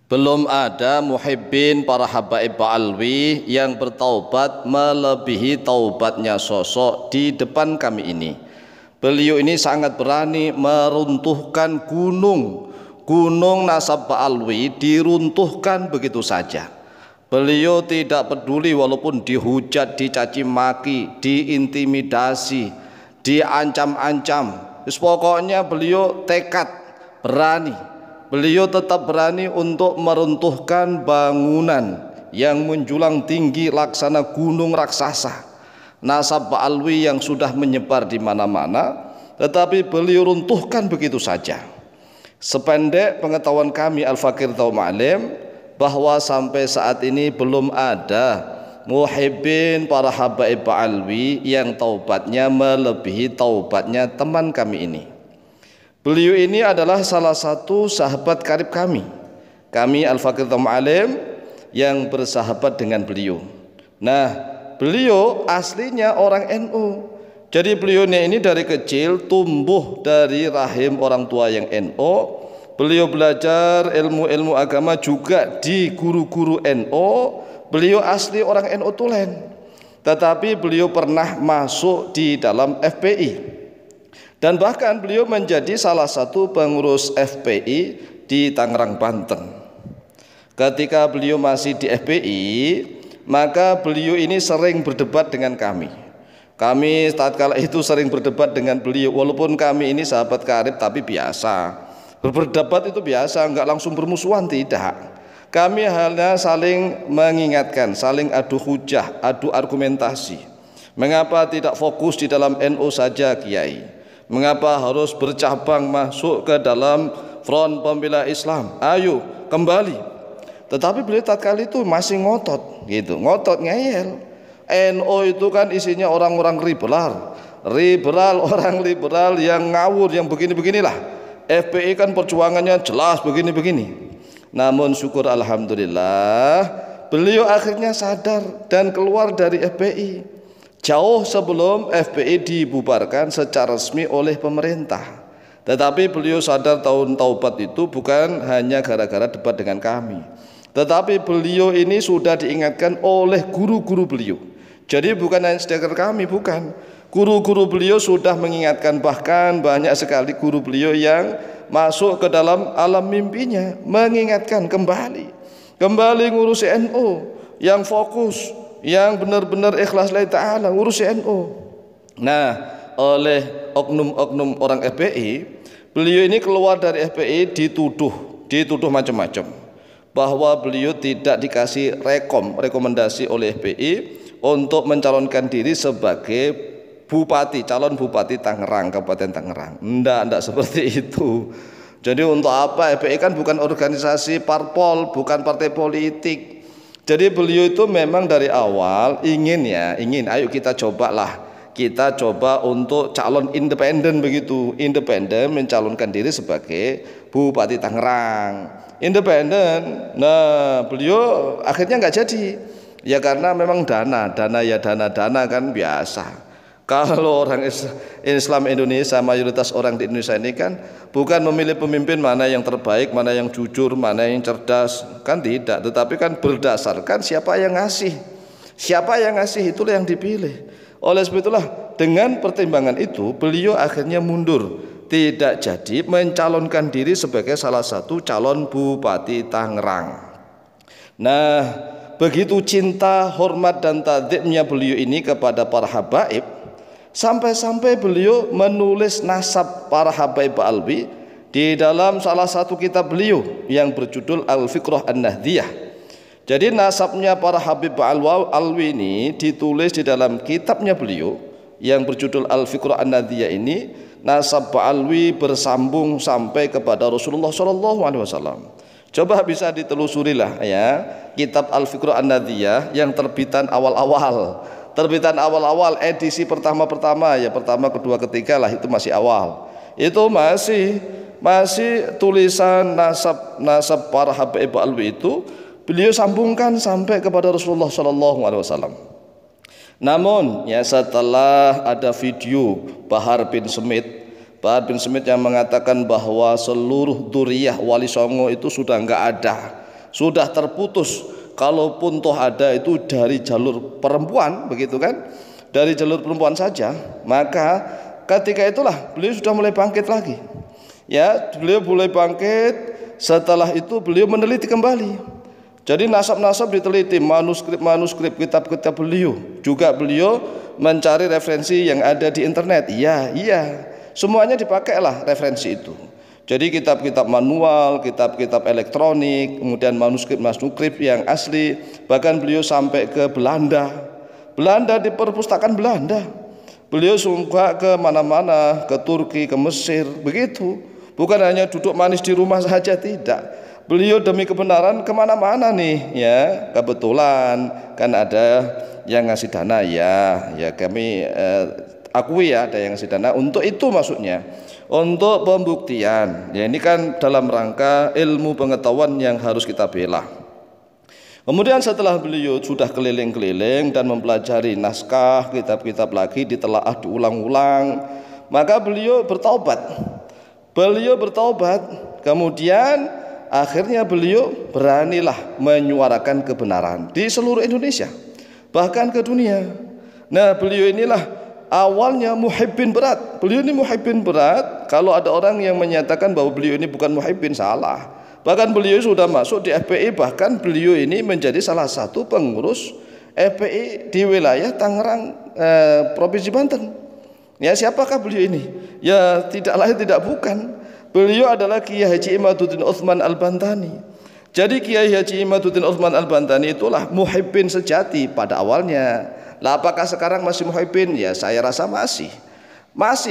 Belum ada muhibbin para habaib Ba'alwi yang bertaubat melebihi taubatnya sosok di depan kami ini. Beliau ini sangat berani meruntuhkan gunung nasab Ba'alwi, diruntuhkan begitu saja. Beliau tidak peduli walaupun dihujat, dicaci maki, diintimidasi, diancam-ancam. Pokoknya beliau tekad berani. Beliau tetap berani untuk meruntuhkan bangunan yang menjulang tinggi laksana gunung raksasa, nasab Ba'alwi yang sudah menyebar di mana-mana, tetapi beliau runtuhkan begitu saja. Sependek pengetahuan kami Al-Fakir Taum Alim, bahwa sampai saat ini belum ada muhibbin para habaib Ba'alwi yang taubatnya melebihi taubatnya teman kami ini. Beliau ini adalah salah satu sahabat karib kami Al-Fakir Taum Alim yang bersahabat dengan beliau. Nah, beliau aslinya orang NU. Jadi beliau ini dari kecil tumbuh dari rahim orang tua yang NU. Beliau belajar ilmu-ilmu agama juga di guru-guru NU. Beliau asli orang NU tulen. Tetapi beliau pernah masuk di dalam FPI. Dan bahkan beliau menjadi salah satu pengurus FPI di Tangerang, Banten. Ketika beliau masih di FPI, maka beliau ini sering berdebat dengan kami. Kami tatkala itu sering berdebat dengan beliau, walaupun kami ini sahabat karib tapi biasa. Berdebat itu biasa, enggak langsung bermusuhan, tidak. Kami hanya saling mengingatkan, saling adu hujah, adu argumentasi. Mengapa tidak fokus di dalam NU saja, Kiai? Mengapa harus bercabang masuk ke dalam front pembela Islam? Ayo kembali. Tetapi beliau tatkala itu masih ngotot gitu, ngotot ngeyel. NU itu kan isinya orang-orang liberal, orang liberal yang ngawur, yang begini-beginilah. FPI kan perjuangannya jelas begini-begini. Namun syukur alhamdulillah beliau akhirnya sadar dan keluar dari FPI. Jauh sebelum FPI dibubarkan secara resmi oleh pemerintah. Tetapi beliau sadar tahun taubat itu bukan hanya gara-gara debat dengan kami, tetapi beliau ini sudah diingatkan oleh guru-guru beliau. Jadi bukan hanya sekedar kami, bukan. Guru-guru beliau sudah mengingatkan, bahkan banyak sekali guru beliau yang masuk ke dalam alam mimpinya, mengingatkan kembali ngurusi NU yang fokus, yang benar-benar ikhlas lillahi ta'ala, ngurusi NU. Nah, oleh oknum-oknum orang FPI, beliau ini keluar dari FPI dituduh macam-macam, bahwa beliau tidak dikasih rekomendasi oleh FPI untuk mencalonkan diri sebagai calon bupati Tangerang, Kabupaten Tangerang. Enggak seperti itu. Jadi untuk apa? FPI kan bukan organisasi parpol, bukan partai politik. Jadi beliau itu memang dari awal ingin ayo kita coba untuk calon independen begitu, independen mencalonkan diri sebagai Bupati Tangerang, independen. Nah, beliau akhirnya nggak jadi, ya karena memang dana kan biasa. Kalau orang Islam Indonesia, mayoritas orang di Indonesia ini kan bukan memilih pemimpin mana yang terbaik, mana yang jujur, mana yang cerdas, kan tidak. Tetapi kan berdasarkan siapa yang ngasih itulah yang dipilih. Oleh sebab itulah dengan pertimbangan itu beliau akhirnya mundur, tidak jadi mencalonkan diri sebagai salah satu calon Bupati Tangerang. Nah, begitu cinta, hormat dan ta'dzimnya beliau ini kepada para habaib, sampai-sampai beliau menulis nasab para habaib Ba'alwi di dalam salah satu kitab beliau yang berjudul Al-Fiqrah An-Nahdiyah. Jadi nasabnya para habib Ba'alwi ini ditulis di dalam kitabnya beliau yang berjudul Al-Fiqrah An-Nahdiyah ini. Nasab Ba'alwi bersambung sampai kepada Rasulullah SAW. Coba bisa ditelusurilah ya, kitab Al-Fiqrah An-Nahdiyah yang terbitan awal-awal edisi pertama ya, pertama, kedua, ketiga lah, itu masih awal. Itu masih tulisan nasab para habaib Ba'alwi itu beliau sambungkan sampai kepada Rasulullah SAW. Namun ya setelah ada video Bahar bin Smith yang mengatakan bahwa seluruh duriyah Wali Songo itu sudah enggak ada, sudah terputus, kalaupun toh ada itu dari jalur perempuan, begitu kan, dari jalur perempuan saja, maka ketika itulah beliau sudah mulai bangkit lagi. Ya, beliau mulai bangkit. Setelah itu beliau meneliti kembali. Jadi nasab-nasab diteliti, manuskrip, kitab-kitab beliau. Juga beliau mencari referensi yang ada di internet. Iya, semuanya dipakailah referensi itu. Jadi kitab-kitab manual, kitab-kitab elektronik, kemudian manuskrip yang asli. Bahkan beliau sampai ke Belanda di perpustakaan Belanda. Beliau suka ke mana-mana, ke Turki, ke Mesir, begitu. Bukan hanya duduk manis di rumah saja, tidak. Beliau demi kebenaran kemana-mana nih, ya. Kebetulan kan ada yang ngasih dana, ya kami akui ya, ada yang ngasih dana untuk itu, maksudnya untuk pembuktian. Ya, ini kan dalam rangka ilmu pengetahuan yang harus kita bela. Kemudian setelah beliau sudah keliling-keliling dan mempelajari naskah, kitab-kitab lagi ditelaah diulang-ulang, maka beliau bertaubat. Kemudian akhirnya beliau beranilah menyuarakan kebenaran di seluruh Indonesia, bahkan ke dunia. Nah, beliau inilah awalnya muhibbin berat. Beliau ini muhibbin berat. Kalau ada orang yang menyatakan bahwa beliau ini bukan muhibbin, salah. Bahkan beliau sudah masuk di FPI, bahkan beliau ini menjadi salah satu pengurus FPI di wilayah Tangerang, Provinsi Banten. Ya, siapakah beliau ini? Ya, tidak lain tidak bukan, beliau adalah Kiai Haji Imaduddin Utsman Al-Bantani. Jadi Kiai Haji Imaduddin Utsman Al-Bantani itulah muhibbin sejati pada awalnya. Lah, apakah sekarang masih muhibbin? Ya, saya rasa masih.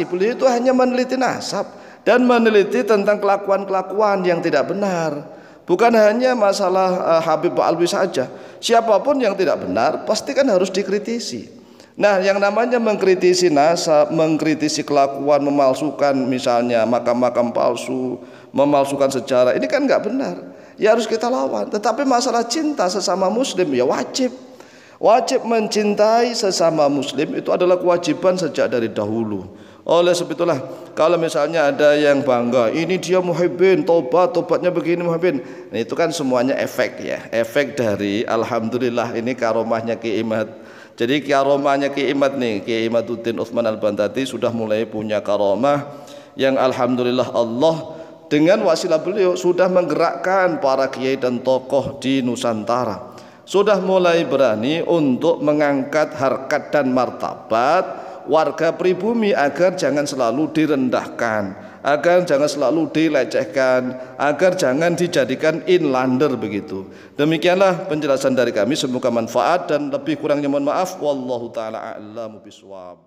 Beliau itu hanya meneliti nasab dan meneliti tentang kelakuan-kelakuan yang tidak benar. Bukan hanya masalah Habib Ba'alwi saja. Siapapun yang tidak benar pasti kan harus dikritisi. Nah, yang namanya mengkritisi nasab, mengkritisi kelakuan, memalsukan misalnya makam-makam palsu, memalsukan sejarah, ini kan nggak benar. Ya harus kita lawan. Tetapi masalah cinta sesama muslim ya wajib mencintai sesama muslim, itu adalah kewajiban sejak dari dahulu. Oleh sebab itulah kalau misalnya ada yang bangga, ini dia muhibbin, tobatnya begini muhibbin, nah, itu kan semuanya efek dari alhamdulillah ini karomahnya Ki Imad. Jadi karomahnya Ki Imad nih, Ki Imaduddin Utsman Al-Bantani sudah mulai punya karomah yang alhamdulillah Allah dengan wasilah beliau sudah menggerakkan para kiai dan tokoh di Nusantara. Sudah mulai berani untuk mengangkat harkat dan martabat warga pribumi agar jangan selalu direndahkan, agar jangan selalu dilecehkan, agar jangan dijadikan inlander begitu. Demikianlah penjelasan dari kami, semoga manfaat dan lebih kurangnya mohon maaf. Wallahu taala a'lamu bishawab.